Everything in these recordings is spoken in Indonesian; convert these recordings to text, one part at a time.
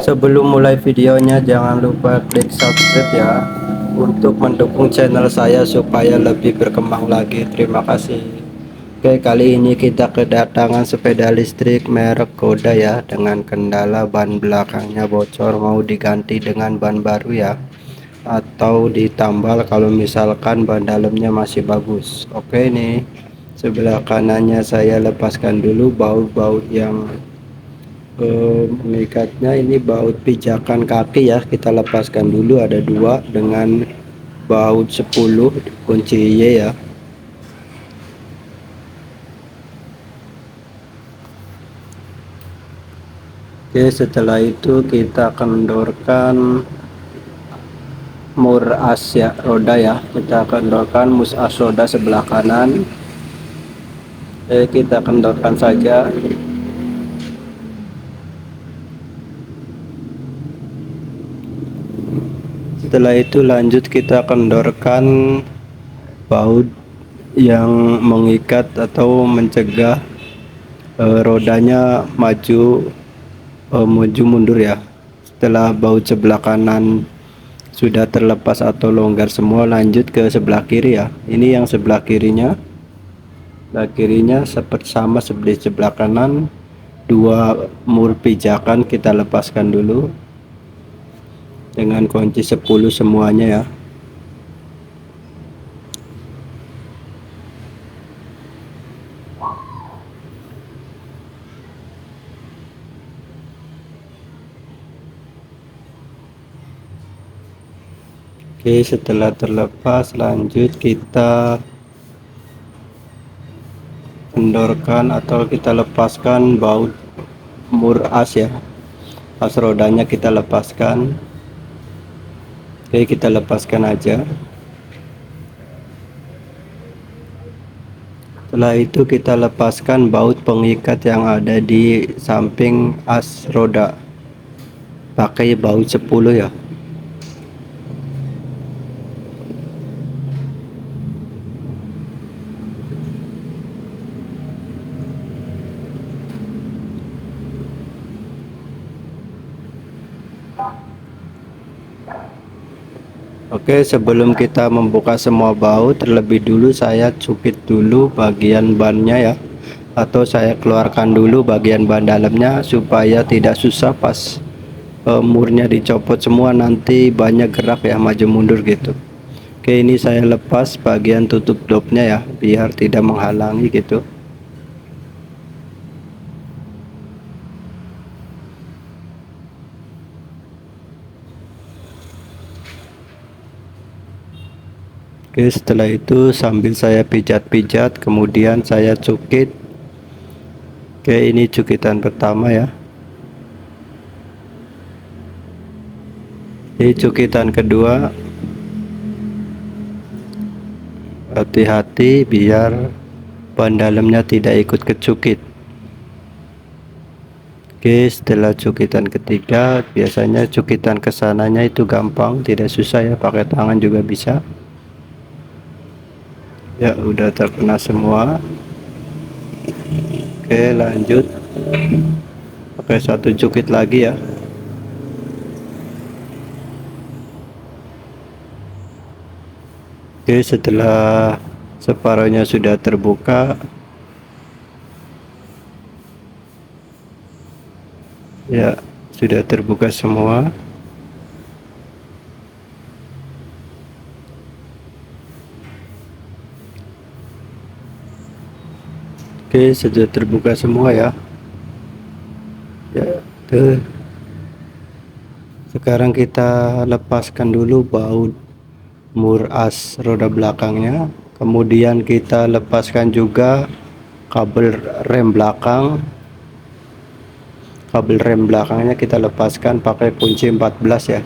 Sebelum mulai videonya, jangan lupa klik subscribe ya, untuk mendukung channel saya supaya lebih berkembang lagi. Terima kasih. Oke, kali ini kita kedatangan sepeda listrik merek Koda ya, dengan kendala ban belakangnya bocor, mau diganti dengan ban baru ya, atau ditambal kalau misalkan ban dalamnya masih bagus. Oke, nih sebelah kanannya saya lepaskan dulu baut-baut yang mengikatnya. Ini baut pijakan kaki ya, kita lepaskan dulu, ada dua dengan baut 10 kunci Y ya. Oke, setelah itu kita kendorkan mur as ya, roda ya, kita kendorkan mus as roda sebelah kanan. Kita kendorkan saja. Setelah itu lanjut kita kendorkan baut yang mengikat atau mencegah rodanya maju mundur ya. Setelah baut sebelah kanan sudah terlepas atau longgar semua, lanjut ke sebelah kiri ya. Ini yang sebelah kirinya seperti sama seperti sebelah kanan, dua mur pijakan kita lepaskan dulu dengan kunci 10 semuanya ya. Oke, setelah terlepas lanjut kita kendorkan atau kita lepaskan baut mur as ya, as rodanya kita lepaskan. Oke, kita lepaskan aja. Setelah itu kita lepaskan baut pengikat yang ada di samping as roda pakai baut 10 ya. Oke, sebelum kita membuka semua baut, terlebih dulu saya cupit dulu bagian bannya ya, atau saya keluarkan dulu bagian ban dalamnya supaya tidak susah pas murnya dicopot semua, nanti banyak gerak ya, maju mundur gitu. Oke, ini saya lepas bagian tutup dopnya ya, biar tidak menghalangi gitu. Oke, setelah itu sambil saya pijat-pijat, kemudian saya cukit. Oke, ini cukitan pertama ya. Ini cukitan kedua. Hati-hati biar ban dalamnya tidak ikut kecukit. Oke, setelah cukitan ketiga, biasanya cukitan kesananya itu gampang, tidak susah ya, pakai tangan juga bisa. Ya, udah terkena semua. Oke, lanjut pakai satu cukit lagi ya. Oke, setelah separuhnya sudah terbuka ya, sudah terbuka semua. Oke, sudah terbuka semua ya. Ya, tuh. Sekarang kita lepaskan dulu baut mur as roda belakangnya, kemudian kita lepaskan juga kabel rem belakang. Kabel rem belakangnya kita lepaskan pakai kunci 14 ya.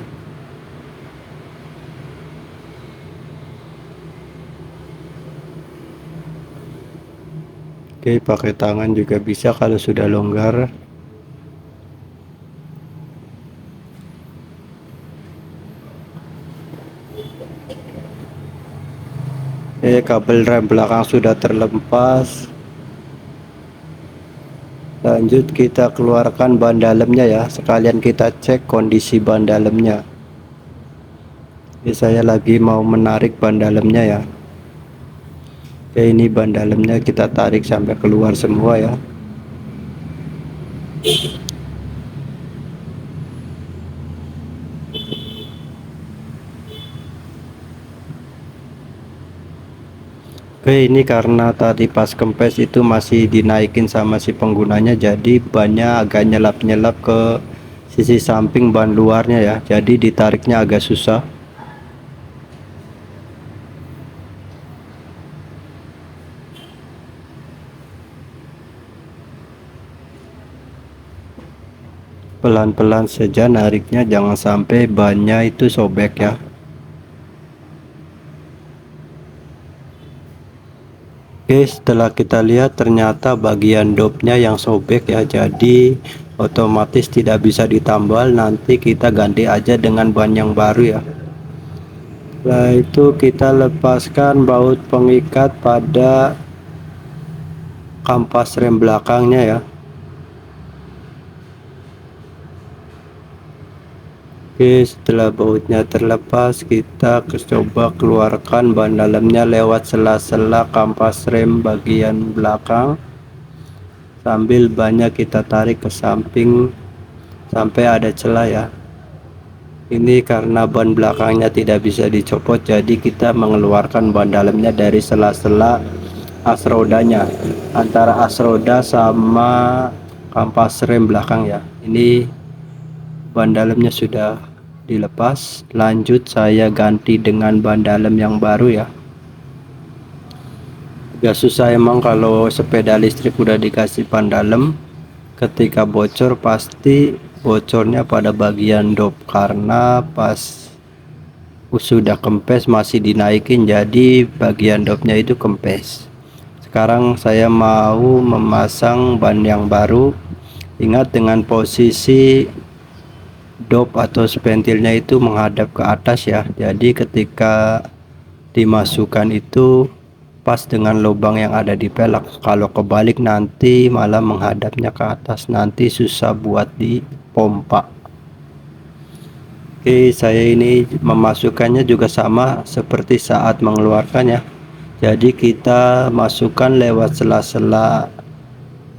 Oke, pakai tangan juga bisa kalau sudah longgar. Kabel rem belakang sudah terlepas. Lanjut kita keluarkan ban dalamnya ya, sekalian kita cek kondisi ban dalamnya. Ini saya lagi mau menarik ban dalamnya ya. Oke, ini ban dalamnya kita tarik sampai keluar semua ya. Oke, ini karena tadi pas kempes itu masih dinaikin sama si penggunanya, jadi bannya agak nyelap-nyelap ke sisi samping ban luarnya ya, jadi ditariknya agak susah. Pelan-pelan saja nariknya, jangan sampai bannya itu sobek ya. Oke, setelah kita lihat ternyata bagian dopnya yang sobek ya, jadi otomatis tidak bisa ditambal. Nanti kita ganti aja dengan ban yang baru ya. Setelah itu kita lepaskan baut pengikat pada kampas rem belakangnya ya. Oke, setelah bautnya terlepas, kita coba keluarkan ban dalamnya lewat sela-sela kampas rem bagian belakang, sambil bannya kita tarik ke samping sampai ada celah ya. Ini karena ban belakangnya tidak bisa dicopot, jadi kita mengeluarkan ban dalamnya dari sela-sela as rodanya, antara as roda sama kampas rem belakang ya. Ini ban dalamnya sudah dilepas. Lanjut saya ganti dengan ban dalam yang baru ya. Agak susah emang kalau sepeda listrik udah dikasih ban dalam, ketika bocor pasti bocornya pada bagian dop, karena pas sudah kempes masih dinaikin, jadi bagian dopnya itu kempes. Sekarang saya mau memasang ban yang baru. Ingat, dengan posisi dop atau spentilnya itu menghadap ke atas ya, jadi ketika dimasukkan itu pas dengan lubang yang ada di pelek. Kalau kebalik nanti malah menghadapnya ke atas, nanti susah buat dipompa. Oke, saya ini memasukkannya juga sama seperti saat mengeluarkannya, jadi kita masukkan lewat sela-sela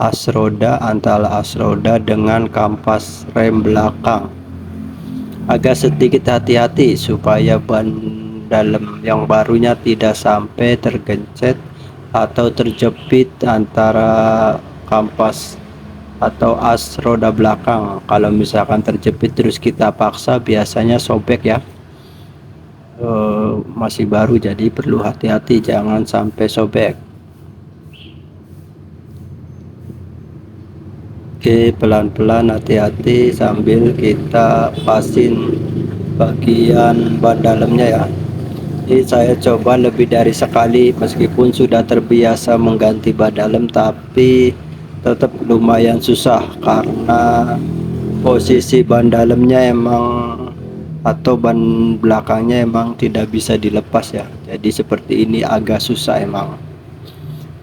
as roda, antara as roda dengan kampas rem belakang. Agak sedikit hati-hati supaya ban dalam yang barunya tidak sampai tergencet atau terjepit antara kampas atau as roda belakang. Kalau misalkan terjepit terus kita paksa, biasanya sobek ya. Masih baru jadi perlu hati-hati, jangan sampai sobek. Oke, pelan-pelan, hati-hati sambil kita pasin bagian ban dalamnya ya. Ini saya coba lebih dari sekali, meskipun sudah terbiasa mengganti ban dalam, tapi tetap lumayan susah karena posisi ban dalamnya emang atau ban belakangnya emang tidak bisa dilepas ya. Jadi seperti ini agak susah emang.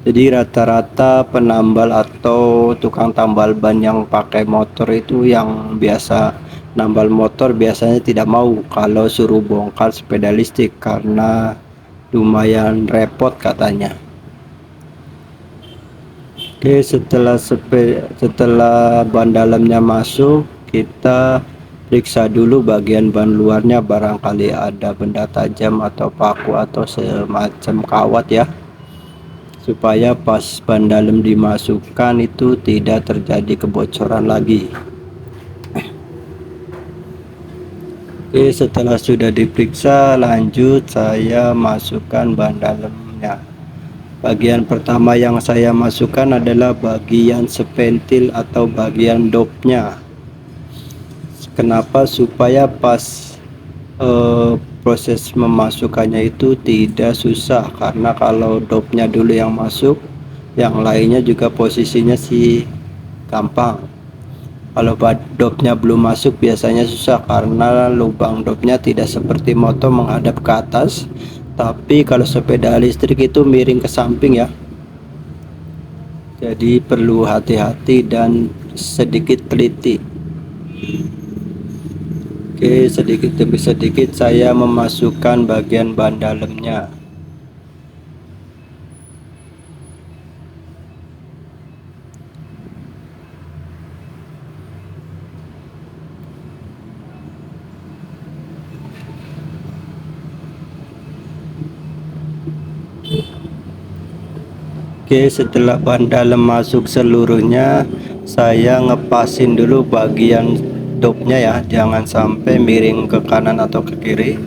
Jadi rata-rata penambal atau tukang tambal ban yang pakai motor itu, yang biasa nambal motor, biasanya tidak mau kalau suruh bongkar sepeda listrik karena lumayan repot katanya. Oke, setelah ban dalamnya masuk, kita periksa dulu bagian ban luarnya, barangkali ada benda tajam atau paku atau semacam kawat ya, supaya pas ban dalam dimasukkan itu tidak terjadi kebocoran lagi. Oke, setelah sudah diperiksa, lanjut saya masukkan ban dalamnya. Bagian pertama yang saya masukkan adalah bagian spentil atau bagian dopnya. Kenapa? Supaya pas proses memasukkannya itu tidak susah, karena kalau dopnya dulu yang masuk, yang lainnya juga posisinya sih gampang. Kalau dopnya belum masuk biasanya susah, karena lubang dopnya tidak seperti motor menghadap ke atas, tapi kalau sepeda listrik itu miring ke samping ya. Jadi perlu hati-hati dan sedikit teliti. Oke, sedikit demi sedikit saya memasukkan bagian ban dalamnya. Oke, setelah ban dalam masuk seluruhnya, saya ngepasin dulu bagian dopnya ya, jangan sampai miring ke kanan atau ke kiri.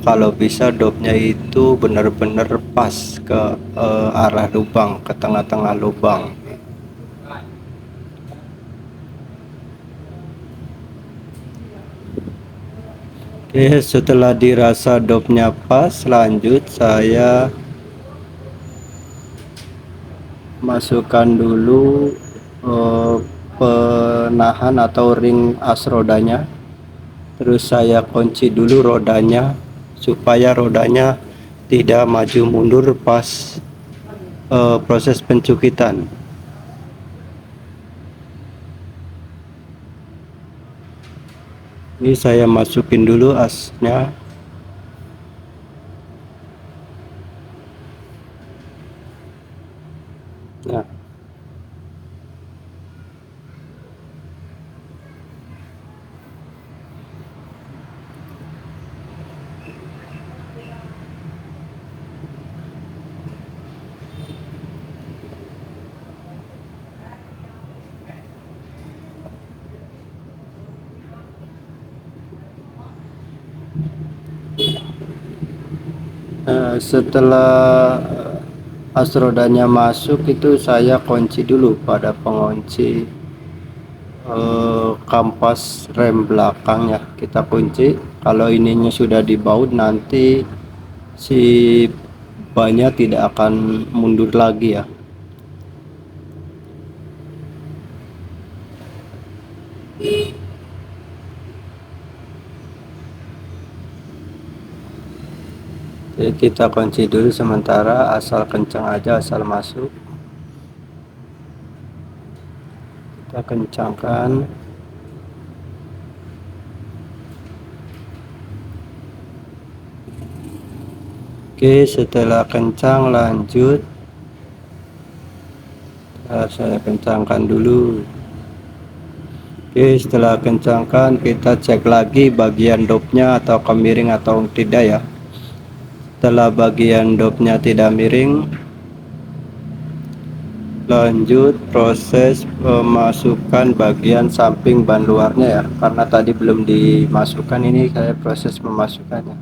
Kalau bisa dopnya itu benar-benar pas ke arah lubang, ke tengah-tengah lubang. Oke, setelah dirasa dopnya pas, lanjut saya masukkan dulu penahan atau ring as rodanya. Terus saya kunci dulu rodanya supaya rodanya tidak maju mundur pas proses pencukitan. Ini saya masukin dulu asnya. Nah, setelah as rodanya masuk itu saya kunci dulu pada pengunci kampas rem belakangnya, kita kunci. Kalau ininya sudah dibaut, nanti si bannya tidak akan mundur lagi ya. Jadi kita kunci dulu sementara, asal kencang aja, asal masuk. Kita kencangkan. Oke, setelah kencang lanjut. Saya kencangkan dulu. Oke, setelah kencangkan kita cek lagi bagian dopnya atau miring atau tidak ya. Setelah bagian dopnya tidak miring, lanjut proses memasukkan bagian samping ban luarnya ya, karena tadi belum dimasukkan. Ini saya proses memasukkannya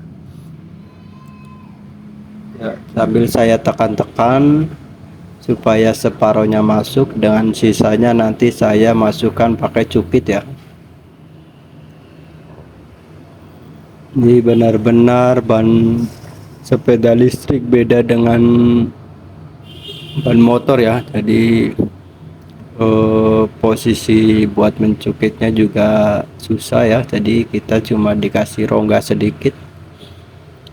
ya, sambil saya tekan-tekan supaya separuhnya masuk, dengan sisanya nanti saya masukkan pakai cupit ya. Ini benar-benar ban sepeda listrik beda dengan ban motor ya, jadi posisi buat mencukitnya juga susah ya, jadi kita cuma dikasih rongga sedikit,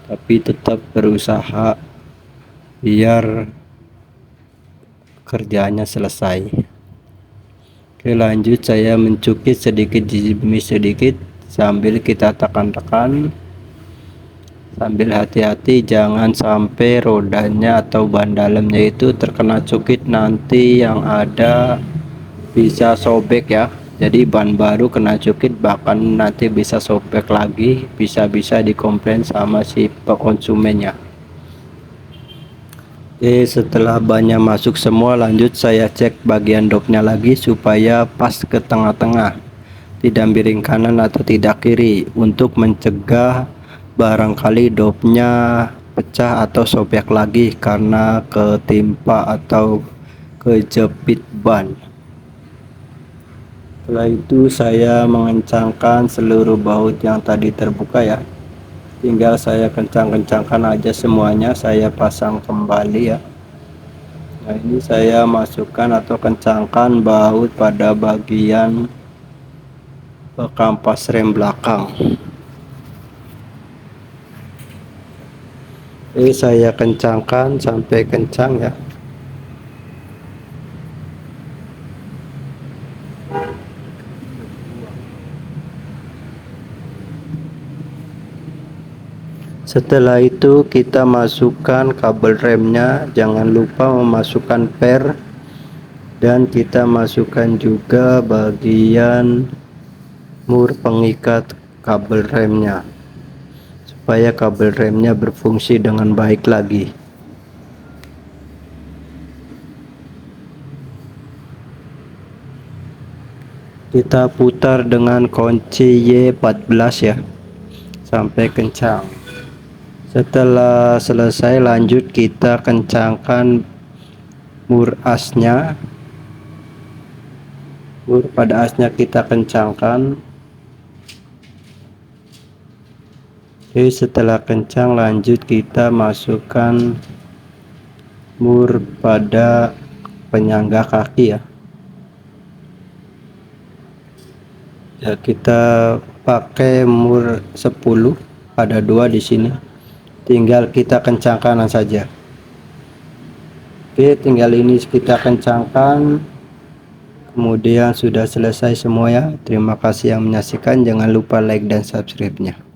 tapi tetap berusaha biar kerjanya selesai. Oke, lanjut saya mencukit sedikit demi sedikit sambil kita tekan-tekan, sambil hati-hati jangan sampai rodanya atau ban dalamnya itu terkena cukit, nanti yang ada bisa sobek ya. Jadi ban baru kena cukit bahkan nanti bisa sobek lagi, bisa-bisa dikomplain sama si konsumennya. Oke, setelah bannya masuk semua, lanjut saya cek bagian dopnya lagi supaya pas ke tengah-tengah, tidak miring kanan atau tidak kiri, untuk mencegah barangkali dopnya pecah atau sobek lagi karena ketimpa atau kejepit ban. Setelah itu saya mengencangkan seluruh baut yang tadi terbuka ya, tinggal saya kencang-kencangkan aja semuanya, saya pasang kembali ya. Nah, ini saya masukkan atau kencangkan baut pada bagian kampas rem belakang. Ini saya kencangkan sampai kencang ya. Setelah itu kita masukkan kabel remnya, jangan lupa memasukkan per, dan kita masukkan juga bagian mur pengikat kabel remnya supaya kabel remnya berfungsi dengan baik lagi. Kita putar dengan kunci Y14 ya sampai kencang. Setelah selesai, lanjut kita kencangkan mur asnya. Mur pada asnya kita kencangkan. Oke, setelah kencang lanjut kita masukkan mur pada penyangga kaki ya. Ya, kita pakai mur 10, ada 2 di sini. Tinggal kita kencangkan saja. Oke, tinggal ini kita kencangkan. Kemudian sudah selesai semua ya. Terima kasih yang menyaksikan. Jangan lupa like dan subscribe-nya.